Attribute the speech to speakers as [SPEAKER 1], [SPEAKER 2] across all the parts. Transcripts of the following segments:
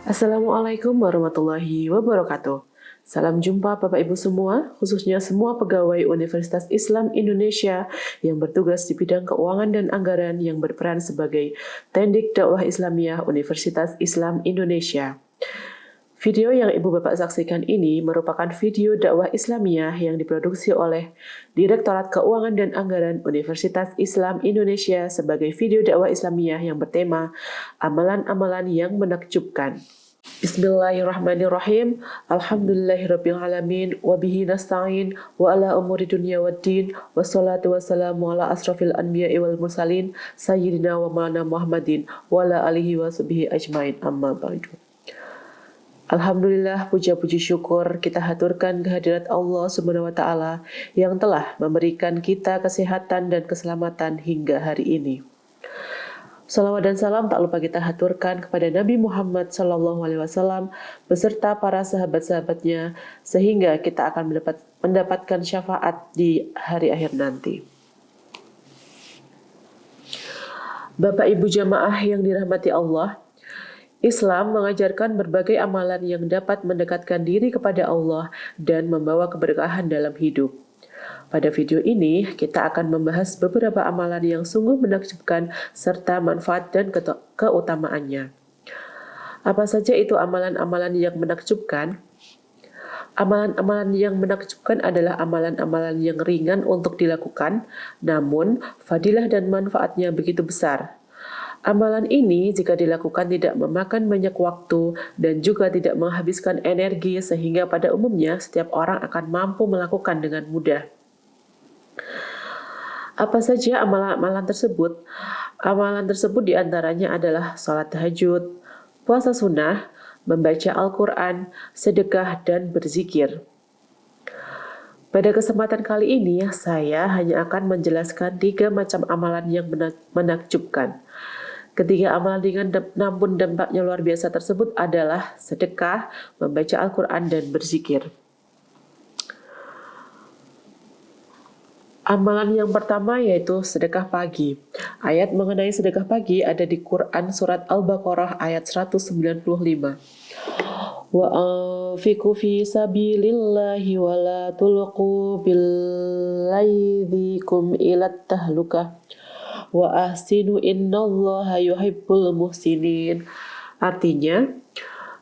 [SPEAKER 1] Assalamualaikum warahmatullahi wabarakatuh. Salam jumpa Bapak Ibu semua, khususnya semua pegawai Universitas Islam Indonesia yang bertugas di bidang keuangan dan anggaran yang berperan sebagai Tendik Dakwah Islamiyah Universitas Islam Indonesia. Video yang Ibu Bapak saksikan ini merupakan video dakwah Islamiyah yang diproduksi oleh Direktorat Keuangan dan Anggaran Universitas Islam Indonesia sebagai video dakwah Islamiyah yang bertema Amalan-amalan yang menakjubkan. Bismillahirrahmanirrahim. Alhamdulillahirrabbilalamin. Wabihi nasta'in. Wa ala umuri dunya waddin. Wassalatu wassalamu ala asrafil anbiya'i wal mursalin. Sayyidina wa maulana Muhammadin. Wa ala alihi wa sahbihi ajmain. Amma ba'du. Alhamdulillah, puja-puji syukur kita haturkan kehadirat Allah Subhanahu wa Ta'ala yang telah memberikan kita kesehatan dan keselamatan hingga hari ini. Salawat dan salam tak lupa kita haturkan kepada Nabi Muhammad SAW beserta para sahabat-sahabatnya sehingga kita akan mendapatkan syafaat di hari akhir nanti. Bapak Ibu jamaah yang dirahmati Allah, Islam mengajarkan berbagai amalan yang dapat mendekatkan diri kepada Allah dan membawa keberkahan dalam hidup. Pada video ini, kita akan membahas beberapa amalan yang sungguh menakjubkan serta manfaat dan keutamaannya. Apa saja itu amalan-amalan yang menakjubkan? Amalan-amalan yang menakjubkan adalah amalan-amalan yang ringan untuk dilakukan, namun fadilah dan manfaatnya begitu besar. Amalan ini jika dilakukan tidak memakan banyak waktu dan juga tidak menghabiskan energi sehingga pada umumnya setiap orang akan mampu melakukan dengan mudah. Apa saja amalan-amalan tersebut? Amalan tersebut diantaranya adalah sholat tahajud, puasa sunnah, membaca Al-Quran, sedekah, dan berzikir. Pada kesempatan kali ini, saya hanya akan menjelaskan 3 macam amalan yang menakjubkan. Ketiga amalan ringan namun dampaknya luar biasa tersebut adalah sedekah, membaca Al-Quran, dan berzikir. Amalan yang pertama yaitu sedekah pagi. Ayat mengenai sedekah pagi ada di Quran surat Al-Baqarah ayat 195. Wa anfiqu fi sabilillahi wa la tulqu bilaydikum ilat tahlukah. Wa ahsinu innallaha yuhibbul muhsinin. Artinya,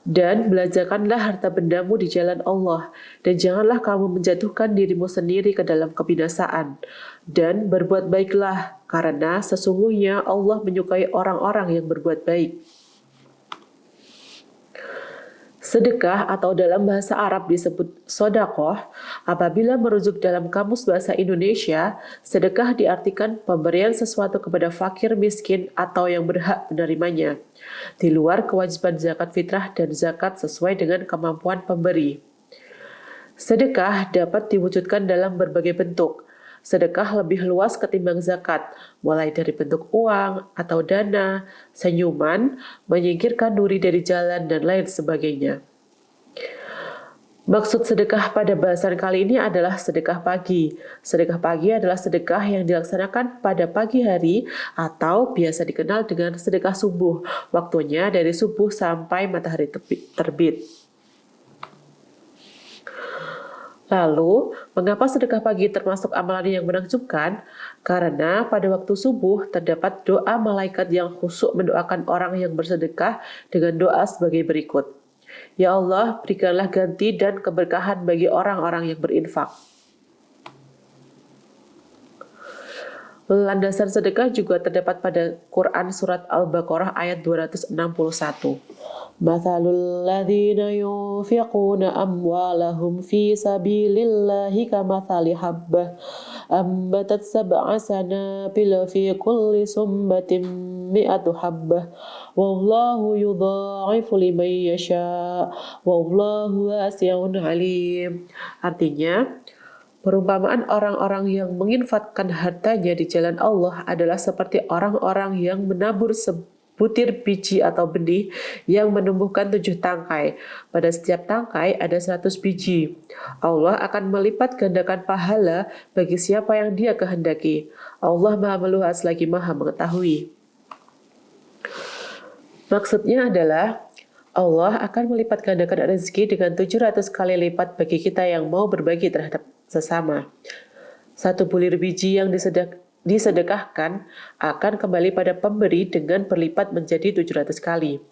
[SPEAKER 1] dan belanjakanlah harta bendamu di jalan Allah, dan janganlah kamu menjatuhkan dirimu sendiri ke dalam kebinasaan. Dan berbuat baiklah, karena sesungguhnya Allah menyukai orang-orang yang berbuat baik. Sedekah atau dalam bahasa Arab disebut sodakoh. Apabila merujuk dalam kamus bahasa Indonesia, sedekah diartikan pemberian sesuatu kepada fakir miskin atau yang berhak menerimanya, di luar kewajiban zakat fitrah dan zakat sesuai dengan kemampuan pemberi. Sedekah dapat diwujudkan dalam berbagai bentuk. Sedekah lebih luas ketimbang zakat, mulai dari bentuk uang atau dana, senyuman, menyingkirkan duri dari jalan, dan lain sebagainya. Maksud sedekah pada bahasan kali ini adalah sedekah pagi. Sedekah pagi adalah sedekah yang dilaksanakan pada pagi hari atau biasa dikenal dengan sedekah subuh. Waktunya dari subuh sampai matahari terbit. Lalu, mengapa sedekah pagi termasuk amalan yang menakjubkan? Karena pada waktu subuh terdapat doa malaikat yang khusyuk mendoakan orang yang bersedekah dengan doa sebagai berikut. Ya Allah, berikanlah ganti dan keberkahan bagi orang-orang yang berinfak. Landasan sedekah juga terdapat pada Quran surat Al-Baqarah ayat 261. Mathalul ladzina yunfiquna amwalahum fi sabilillahi kamathali habbah ambatat sab'a sanabila fi kulli sumbatin mi'atu habbah wallahu yudha'ifu liman yasha wallahu wasi'un alim. Artinya, perumpamaan orang-orang yang menginfakkan hartanya di jalan Allah adalah seperti orang-orang yang menabur butir biji atau benih yang menumbuhkan 7 tangkai. Pada setiap tangkai ada 100 biji. Allah akan melipat gandakan pahala bagi siapa yang Dia kehendaki. Allah Maha Meluas lagi Maha Mengetahui. Maksudnya adalah Allah akan melipat gandakan rezeki dengan 700 kali lipat bagi kita yang mau berbagi terhadap sesama. Satu bulir biji yang disedekahkan akan kembali pada pemberi dengan berlipat menjadi 700 kali.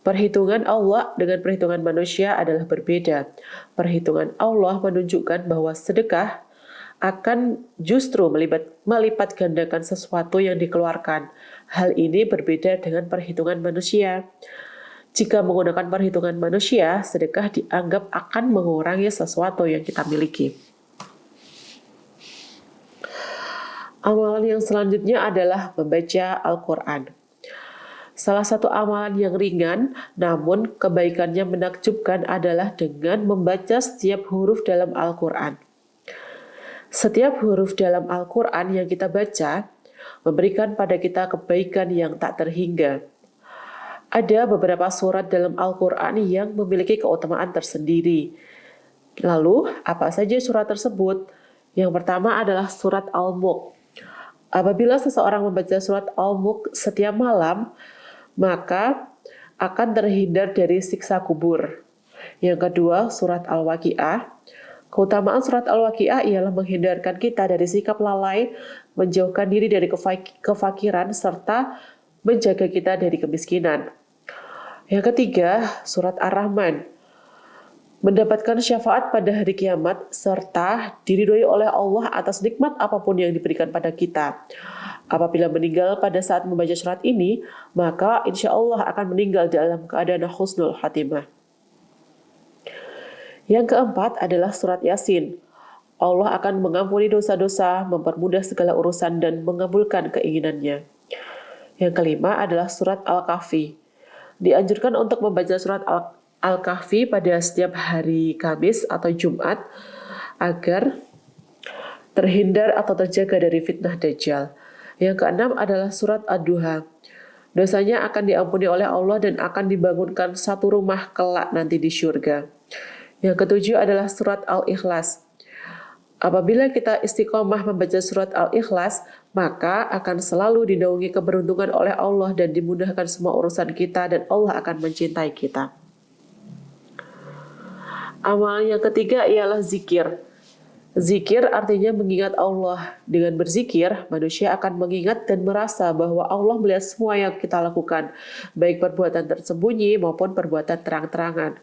[SPEAKER 1] Perhitungan Allah dengan perhitungan manusia adalah berbeda. Perhitungan Allah menunjukkan bahwa sedekah akan justru melipat gandakan sesuatu yang dikeluarkan. Hal ini berbeda dengan perhitungan manusia. Jika menggunakan perhitungan manusia, sedekah dianggap akan mengurangi sesuatu yang kita miliki. Amalan yang selanjutnya adalah membaca Al-Quran. Salah satu amalan yang ringan, namun kebaikannya menakjubkan adalah dengan membaca setiap huruf dalam Al-Quran. Setiap huruf dalam Al-Quran yang kita baca, memberikan pada kita kebaikan yang tak terhingga. Ada beberapa surat dalam Al-Quran yang memiliki keutamaan tersendiri. Lalu, apa saja surat tersebut? Yang pertama adalah surat Al-Mulk. Apabila seseorang membaca surat Al-Mulk setiap malam, maka akan terhindar dari siksa kubur. Yang kedua, surat Al-Waqiah. Keutamaan surat Al-Waqiah ialah menghindarkan kita dari sikap lalai, menjauhkan diri dari kefakiran, serta menjaga kita dari kemiskinan. Yang ketiga, surat Ar-Rahman. Mendapatkan syafaat pada hari kiamat, serta diridhoi oleh Allah atas nikmat apapun yang diberikan pada kita. Apabila meninggal pada saat membaca surat ini, maka insya Allah akan meninggal dalam keadaan husnul khatimah. Yang keempat adalah surat Yasin. Allah akan mengampuni dosa-dosa, mempermudah segala urusan, dan mengabulkan keinginannya. Yang kelima adalah surat Al-Kahfi. Dianjurkan untuk membaca surat Al-Kahfi pada setiap hari Kamis atau Jumat agar terhindar atau terjaga dari fitnah Dajjal. Yang keenam adalah surat Ad-Duha. Dosanya akan diampuni oleh Allah dan akan dibangunkan satu rumah kelak nanti di syurga. Yang ketujuh adalah surat Al-Ikhlas. Apabila kita istiqomah membaca surat Al-Ikhlas, maka akan selalu dinaungi keberuntungan oleh Allah dan dimudahkan semua urusan kita dan Allah akan mencintai kita. Amal yang ketiga ialah zikir. Zikir artinya mengingat Allah. Dengan berzikir, manusia akan mengingat dan merasa bahwa Allah melihat semua yang kita lakukan, baik perbuatan tersembunyi maupun perbuatan terang-terangan.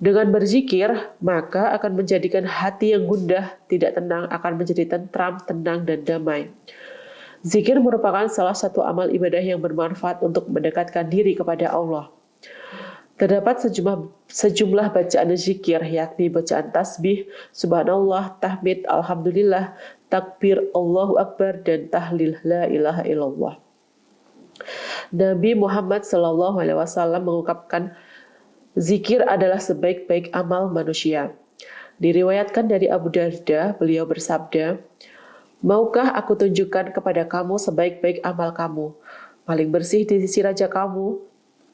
[SPEAKER 1] Dengan berzikir, maka akan menjadikan hati yang gundah, tidak tenang, akan menjadi tentram, tenang, dan damai. Zikir merupakan salah satu amal ibadah yang bermanfaat untuk mendekatkan diri kepada Allah. Terdapat sejumlah bacaan zikir, yakni bacaan tasbih, subhanallah, tahmid, alhamdulillah, takbir, Allahu Akbar, dan tahlil, la ilaha illallah. Nabi Muhammad SAW mengungkapkan, zikir adalah sebaik-baik amal manusia. Diriwayatkan dari Abu Darda, beliau bersabda, maukah aku tunjukkan kepada kamu sebaik-baik amal kamu, paling bersih di sisi raja kamu,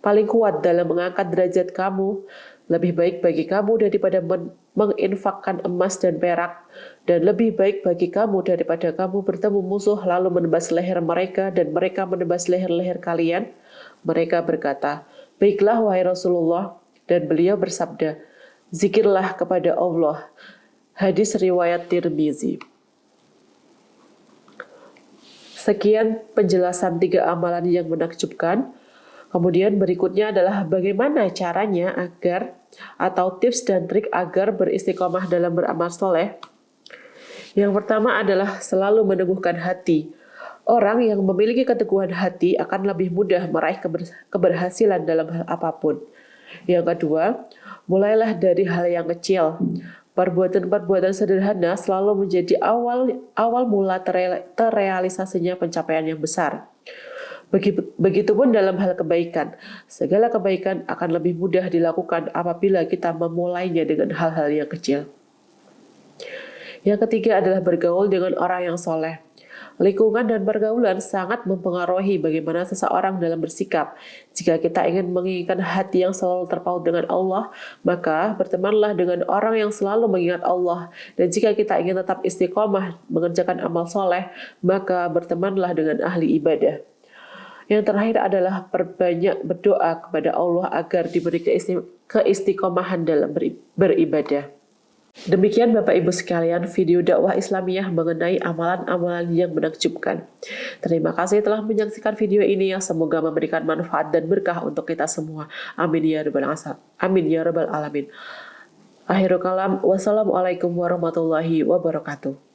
[SPEAKER 1] paling kuat dalam mengangkat derajat kamu, lebih baik bagi kamu daripada menginfakkan emas dan perak, dan lebih baik bagi kamu daripada kamu bertemu musuh lalu menebas leher mereka dan mereka menebas leher-leher kalian. Mereka berkata, baiklah wahai Rasulullah, dan beliau bersabda, zikirlah kepada Allah. Hadis riwayat Tirmizi. Sekian penjelasan 3 amalan yang menakjubkan. Kemudian berikutnya adalah bagaimana caranya agar atau tips dan trik agar beristiqomah dalam beramal soleh. Yang pertama adalah selalu meneguhkan hati. Orang yang memiliki keteguhan hati akan lebih mudah meraih keberhasilan dalam hal apapun. Yang kedua, mulailah dari hal yang kecil. Perbuatan-perbuatan sederhana selalu menjadi awal mula terrealisasinya pencapaian yang besar. Begitupun dalam hal kebaikan. Segala kebaikan akan lebih mudah dilakukan apabila kita memulainya dengan hal-hal yang kecil. Yang ketiga adalah bergaul dengan orang yang soleh. Lingkungan dan pergaulan sangat mempengaruhi bagaimana seseorang dalam bersikap. Jika kita ingin menginginkan hati yang selalu terpaut dengan Allah, maka bertemanlah dengan orang yang selalu mengingat Allah. Dan jika kita ingin tetap istiqomah mengerjakan amal soleh, maka bertemanlah dengan ahli ibadah. Yang terakhir adalah perbanyak berdoa kepada Allah agar diberi keistiqomahan dalam beribadah. Demikian Bapak Ibu sekalian video dakwah Islamiyah mengenai amalan-amalan yang menakjubkan. Terima kasih telah menyaksikan video ini yang semoga memberikan manfaat dan berkah untuk kita semua. Amin ya rabbal alamin. Akhirul kalam, wassalamualaikum warahmatullahi wabarakatuh.